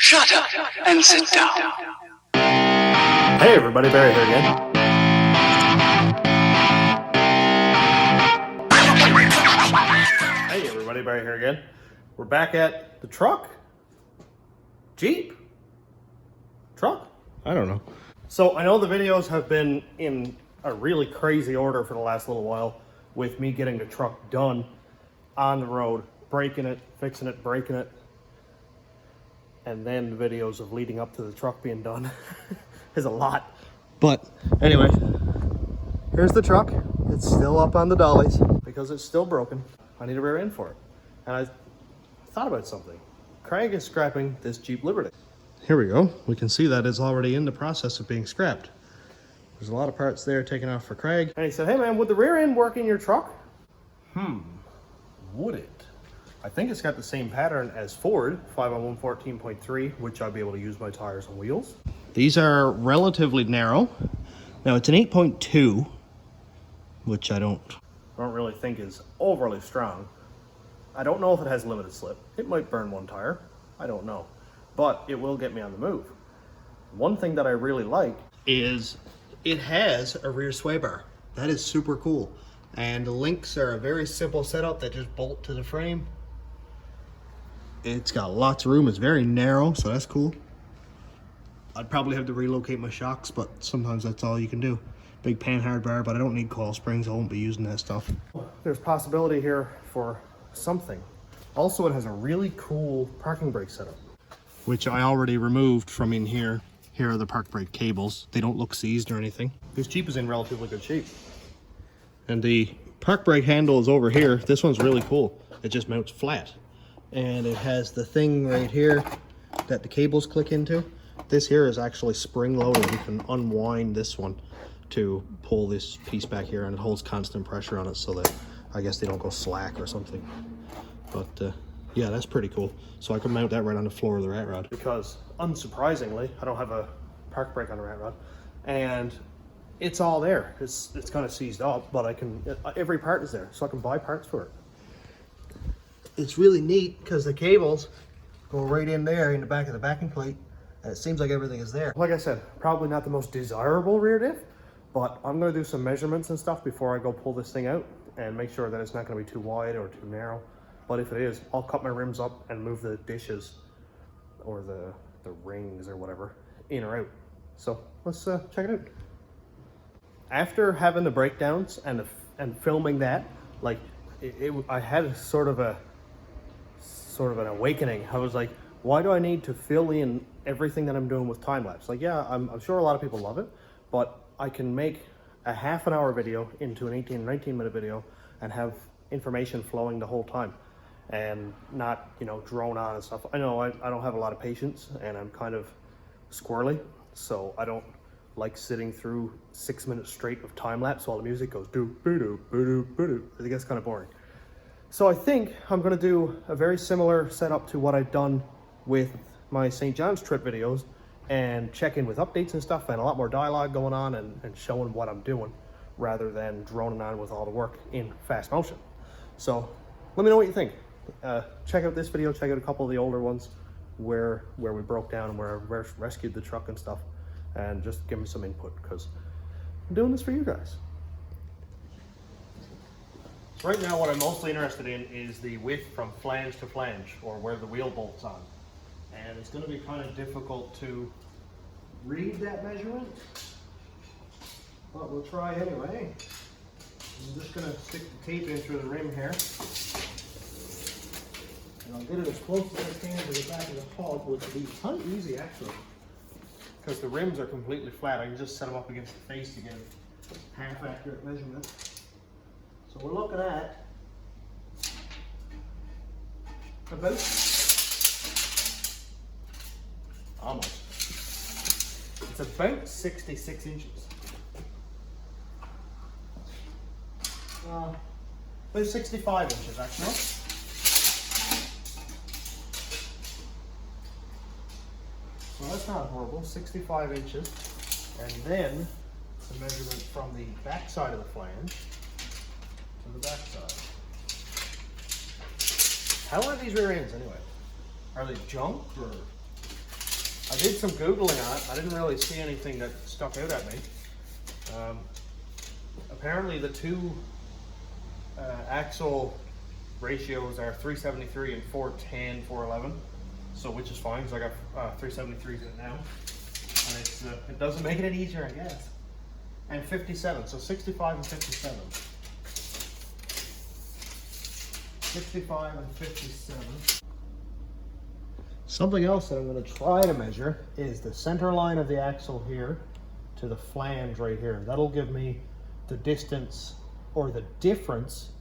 Shut up and sit down. Hey everybody, Barry here again. Hey everybody, Barry here again. We're back at the truck? Jeep? Truck? I don't know. So I know the videos have been in a really crazy order for the last little while with me getting the truck done on the road, breaking it, fixing it, breaking it, and then the videos of leading up to the truck being done is a lot. But anyway, here's the truck. It's still up on the dollies because it's still broken. I need a rear end for it. And I thought about something. Craig is scrapping this Jeep Liberty. Here we go. We can see that it's already in the process of being scrapped. There's a lot of parts there taken off for Craig. And he said, hey man, would the rear end work in your truck? Would it? I think it's got the same pattern as Ford, 5-on-1 14.3, which I'll be able to use my tires and wheels. These are relatively narrow. Now it's an 8.2, which I don't really think is overly strong. I don't know if it has limited slip. It might burn one tire. I don't know. But it will get me on the move. One thing that I really like is it has a rear sway bar. That is super cool. And the links are a very simple setup that just bolt to the frame. It's got lots of room. It's very narrow, so that's cool. I'd probably have to relocate my shocks, but sometimes that's all you can do. Big panhard bar, but I don't need coil springs. I won't be using that stuff. There's possibility here for something. Also, it has a really cool parking brake setup, which I already removed from in here. Here are the park brake cables. They don't look seized or anything. This Jeep is in relatively good shape. And the park brake handle is over here. This one's really cool. It just mounts flat. And it has the thing right here that the cables click into. This here is actually spring loaded. You can unwind this one to pull this piece back here, and it holds constant pressure on it so that I guess they don't go slack or something. But yeah, that's pretty cool. So I can mount that right on the floor of the rat rod. Because unsurprisingly, I don't have a park brake on the rat rod. And it's all there. It's kind of seized up, but I can, every part is there, so I can buy parts for it. It's really neat because the cables go right in there in the back of the backing plate, and it seems like everything is there. Like I said, probably not the most desirable rear diff, but I'm going to do some measurements and stuff before I go pull this thing out and make sure that it's not going to be too wide or too narrow. But if it is, I'll cut my rims up and move the dishes or the rings or whatever in or out. So let's check it out. After having the breakdowns and filming that, like I had sort of an awakening. I was like, why do I need to fill in everything that I'm doing with time lapse? Like, yeah, I'm sure a lot of people love it, but I can make a half-an-hour video into an 18-19 minute video and have information flowing the whole time and not, you know, drone on and stuff. I know I don't have a lot of patience and I'm kind of squirrely, so I don't like sitting through 6 minutes straight of time lapse while the music goes do boo doo boo doo boo doo. It gets kind of boring. So I think I'm going to do a very similar setup to what I've done with my St. John's trip videos and check in with updates and stuff and a lot more dialogue going on and showing what I'm doing rather than droning on with all the work in fast motion. So let me know what you think. Check out this video, check out a couple of the older ones where we broke down and where I rescued the truck and stuff, and just give me some input because I'm doing this for you guys. So right now what I'm mostly interested in is the width from flange to flange, or where the wheel bolts on. And it's going to be kind of difficult to read that measurement, but we'll try anyway. I'm just going to stick the tape in through the rim here. And I'll get it as close as I can to the back of the hub, which will be kind of easy actually, because the rims are completely flat. I can just set them up against the face to get a half accurate measurement. So we're looking at about almost. It's about 66 inches. About 65 inches actually. So that's not horrible, 65 inches. And then the measurement from the back side of the flange to the back side. How are these rear ends anyway? Are they junk or? did some Googling on it. I didn't really see anything that stuck out at me. Apparently the two axle ratios are 373 and 410, 411. So which is fine, because I got 373s in it now. And it's, it doesn't make it any easier, I guess. And 57, so 65 and 57. 65 and 57. Something else that I'm going to try to measure is the center line of the axle here to the flange right here. That'll give me the distance or the difference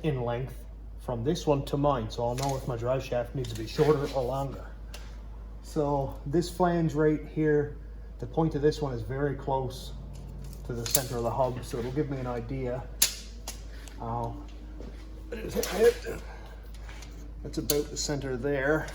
in length from this one to mine, so I'll know if my drive shaft needs to be shorter or longer. So this flange right here, the point of this one is very close to the center of the hub, so it'll give me an idea. That's about the center there.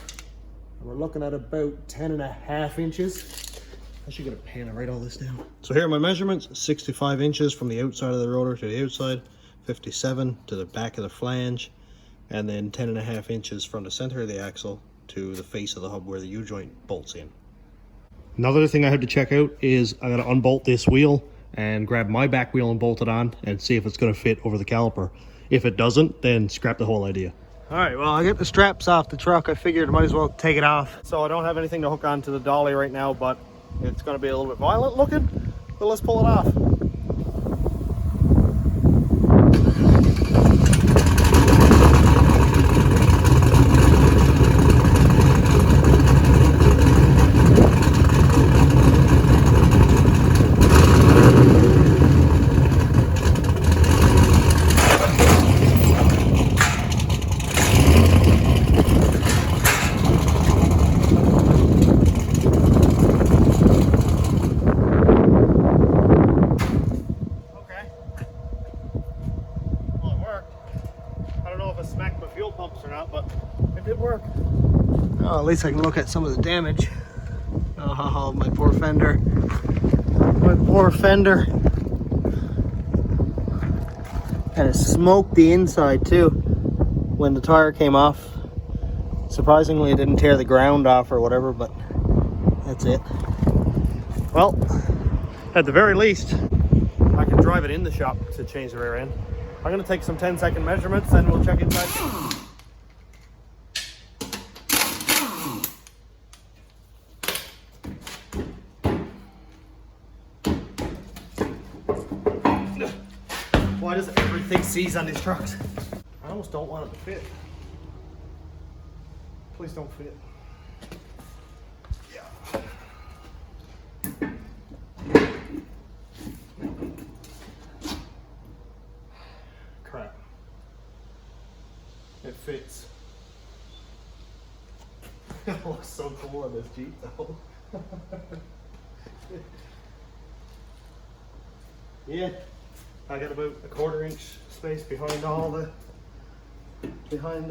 And we're looking at about 10.5 inches. I should get a pen and write all this down. So here are my measurements: 65 inches from the outside of the rotor to the outside, 57 to the back of the flange, and then 10.5 inches from the center of the axle to the face of the hub where the U-joint bolts in. Another thing I had to check out is I got to unbolt this wheel and grab my back wheel and bolt it on and see if it's going to fit over the caliper. If it doesn't, then scrap the whole idea. All right, well, I got the straps off the truck. I figured I might as well take it off. So I don't have anything to hook onto the dolly right now, but it's going to be a little bit violent looking, but let's pull it off. Oh, at least I can look at some of the damage. Oh, my poor fender. My poor fender. And it smoked the inside too when the tire came off. Surprisingly, it didn't tear the ground off or whatever, but that's it. Well, at the very least, I can drive it in the shop to change the rear end. I'm going to take some 10-second measurements and we'll check inside. Why does everything seize on these trucks? I almost don't want it to fit. Please don't fit. Yeah. Crap. It fits. It looks so cool on this Jeep though. Yeah. I got about a 1/4 inch space behind the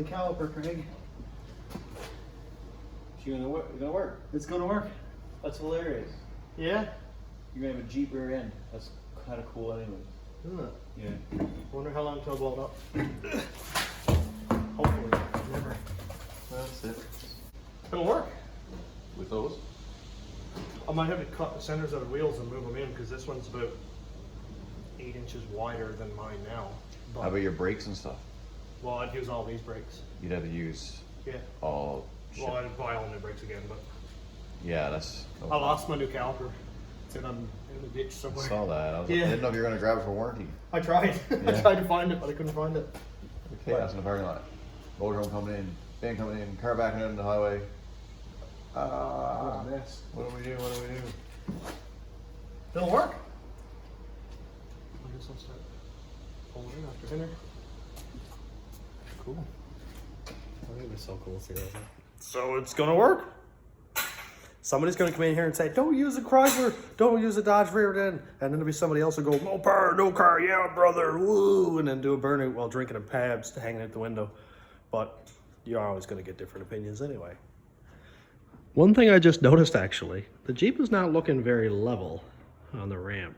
caliper, Craig. It's gonna work. It's gonna work. It's gonna work. That's hilarious. Yeah? You're gonna have a Jeep rear end. That's kind of cool anyway. Isn't it? Yeah. Wonder how long till I blow it up. Hopefully, never. That's it. It'll work. With those? I might have to cut the centers of the wheels and move them in because this one's about 8 inches wider than mine now. But, How about your brakes and stuff? well, I'd use all these brakes. You'd have to use Yeah. all. Well, I'd buy all new brakes again, but Yeah, that's. I lost my new caliper. It's in the ditch I somewhere. saw that. I Yeah. didn't know if you were gonna grab it for warranty. I tried. I Yeah. tried to find it, but I couldn't find it. Okay, that's in the parking lot. Motorhome coming in, van coming in, car backing out on the highway. What a mess. What do we do? What do we do? It'll work. I guess I'll start pulling in after dinner. Cool. I think it's so cool to see that. So it's gonna work. Somebody's gonna come in here and say, "Don't use a Chrysler, don't use a Dodge rear end," and then there'll be somebody else who go, "No power, no car, yeah, brother, woo," and then do a burnout while drinking a Pabst hanging out the window. But you're always gonna get different opinions anyway. One thing I just noticed actually, the Jeep is not looking very level on the ramp.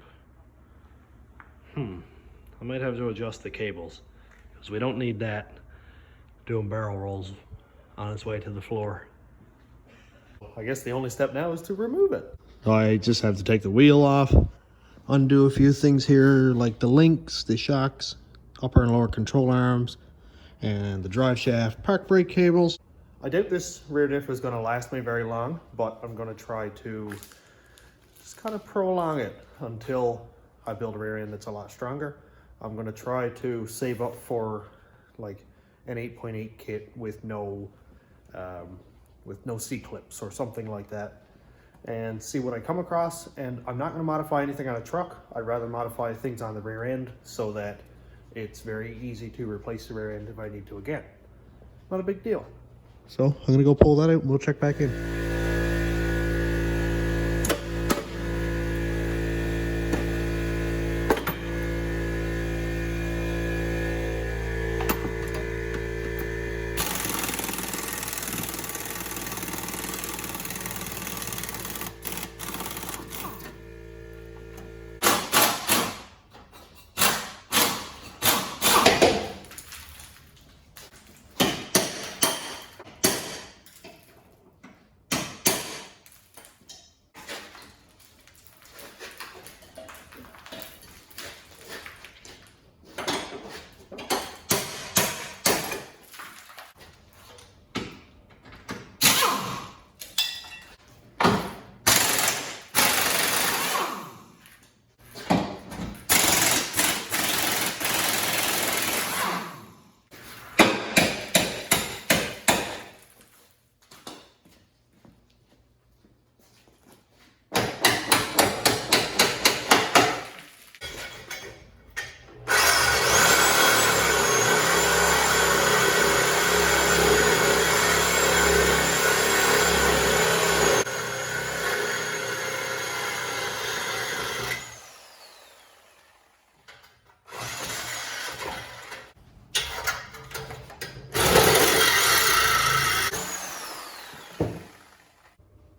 I might have to adjust the cables because we don't need that doing barrel rolls on its way to the floor. I guess the only step now is to remove it. So I just have to take the wheel off, undo a few things here, like the links, the shocks, upper and lower control arms, and the drive shaft, park brake cables. I doubt this rear diff is going to last me very long, but I'm going to try to just kind of prolong it until I build a rear end that's a lot stronger. I'm going to try to save up for like an 8.8 kit with no C-clips or something like that, and see what I come across. And I'm not going to modify anything on a truck. I'd rather modify things on the rear end so that it's very easy to replace the rear end if I need to again. Not a big deal. So I'm going to go pull that out and we'll check back in.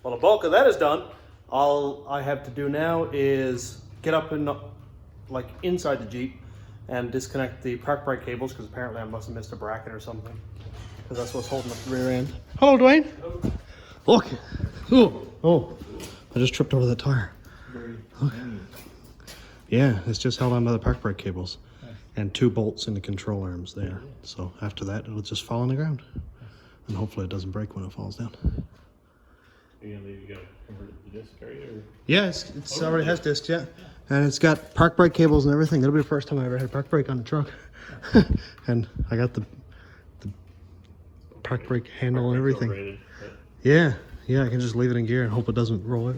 Well, the bulk of that is done. All I have to do now is get up in, like inside the Jeep and disconnect the park brake cables, because apparently I must have missed a bracket or something, because that's what's holding up the rear end. Hello, Dwayne. Hello. Look. Oh, I just tripped over that tire. Look. Yeah, it's just held onto the park brake cables and 2 bolts in the control arms there. So after that, it'll just fall on the ground, and hopefully it doesn't break when it falls down. You gotta convert the disc, are you? Or? Yeah, it's already has discs, yeah. And it's got park brake cables and everything. It'll be the first time I ever had park brake on a truck. And I got the park brake handle and everything. Rated, yeah, I can just leave it in gear and hope it doesn't roll out.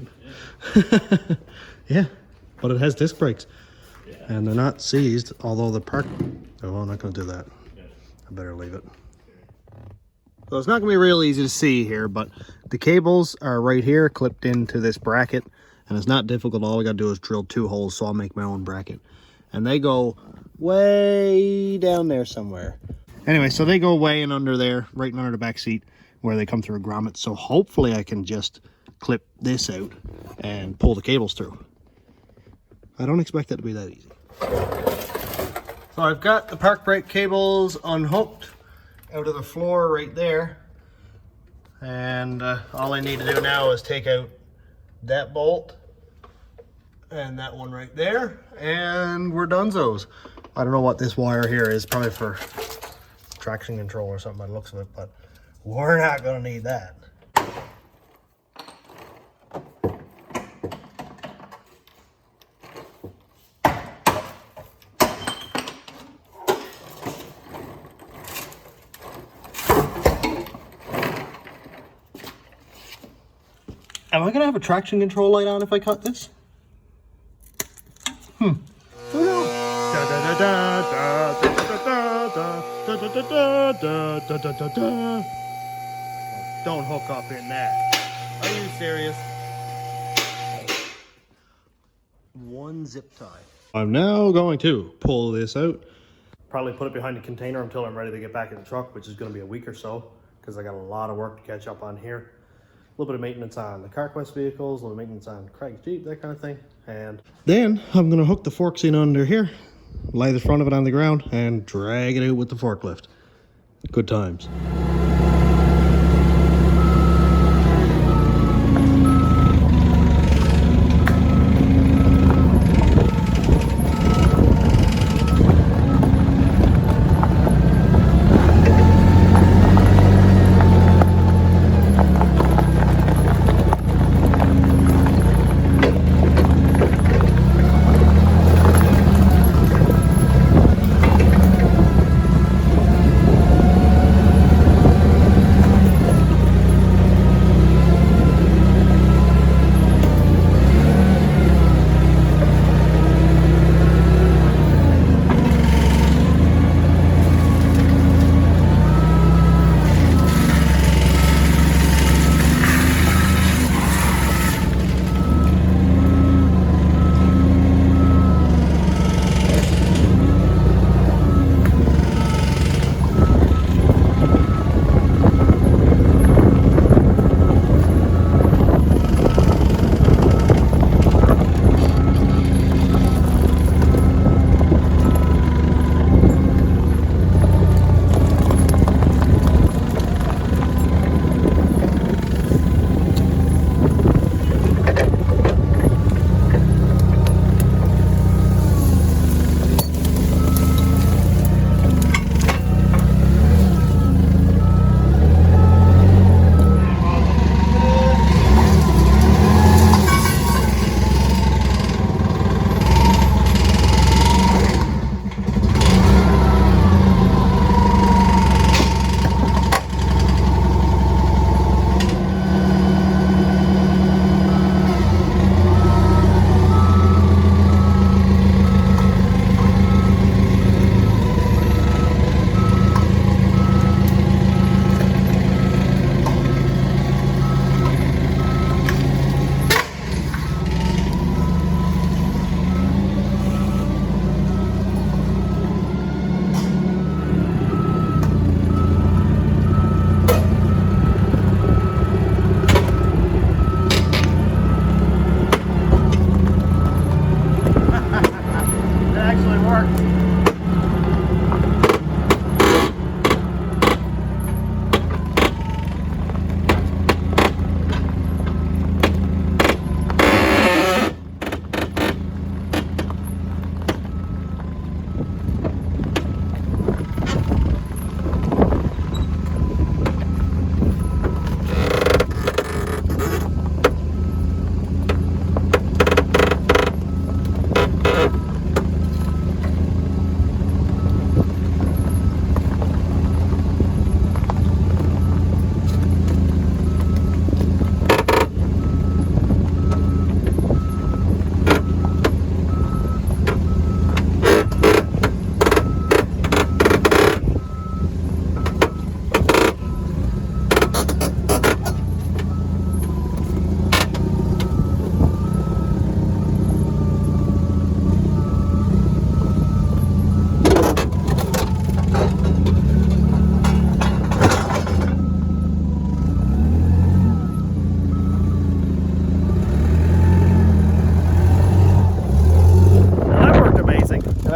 Yeah, but it has disc brakes. Yeah. And they're not seized, although the park... Oh, I'm not going to do that. Yeah. I better leave it. So it's not going to be real easy to see here, but the cables are right here clipped into this bracket, and it's not difficult. All we got to do is drill 2 holes, so I'll make my own bracket. And they go way down there somewhere. Anyway, so they go way in under there, right under the back seat, where they come through a grommet. So hopefully I can just clip this out and pull the cables through. I don't expect that to be that easy. So I've got the park brake cables unhooked out of the floor right there, and all I need to do now is take out that bolt and that one right there, and we're donezos. I don't know what this wire here is, probably for traction control or something by the looks of it, but we're not going to need that. Am I going to have a traction control light on if I cut this? Oh no. Don't hook up in that. Are you serious? One zip tie. I'm now going to pull this out. Probably put it behind the container until I'm ready to get back in the truck, which is going to be a week or so, because I got a lot of work to catch up on here. A little bit of maintenance on the CarQuest vehicles, a little maintenance on Craig's Jeep, that kind of thing. And then I'm going to hook the forks in under here, lay the front of it on the ground, and drag it out with the forklift. Good times.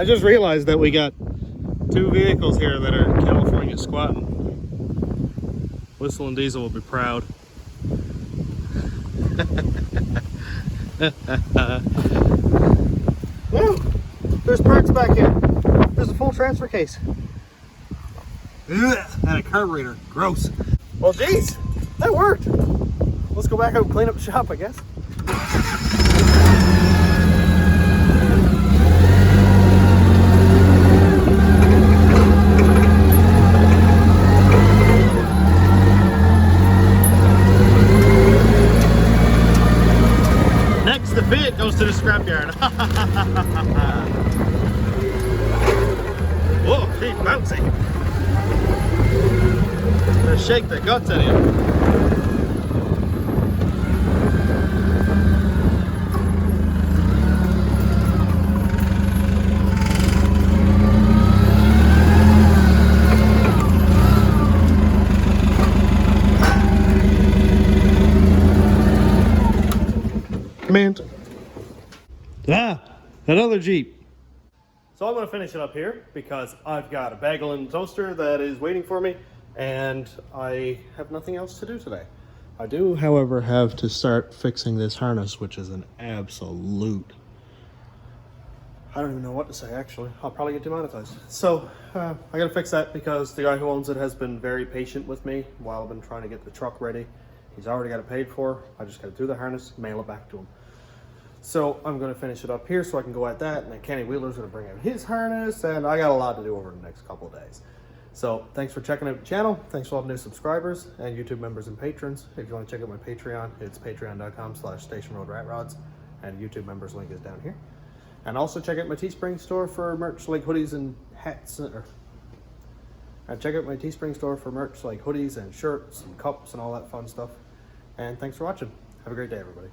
I just realized that we got two vehicles here that are in California squatting. Whistle and Diesel will be proud. Woo! There's parts back here. There's a full transfer case. Ugh, and a carburetor. Gross. Well, geez, that worked. Let's go back out and clean up the shop, I guess. Next, the fit goes to the scrapyard. Whoa, keep bouncing. Gonna shake the guts out of you. Mint. Ah, another Jeep. So I'm going to finish it up here because I've got a bagel and toaster that is waiting for me and I have nothing else to do today. I do, however, have to start fixing this harness, which is an absolute... I don't even know what to say, actually. I'll probably get demonetized. So I got to fix that because the guy who owns it has been very patient with me while I've been trying to get the truck ready. He's already got it paid for. I just got to do the harness, mail it back to him. So I'm going to finish it up here so I can go at that, and then Kenny Wheeler's going to bring out his harness, and I got a lot to do over the next couple of days. So thanks for checking out the channel. Thanks for all the new subscribers and YouTube members and patrons. If you want to check out my Patreon, it's patreon.com/stationroadratrods, and YouTube members link is down here. And also check out my Teespring store for merch like hoodies and hats, and check out my Teespring store for merch like hoodies and shirts and cups and all that fun stuff. And thanks for watching. Have a great day, everybody.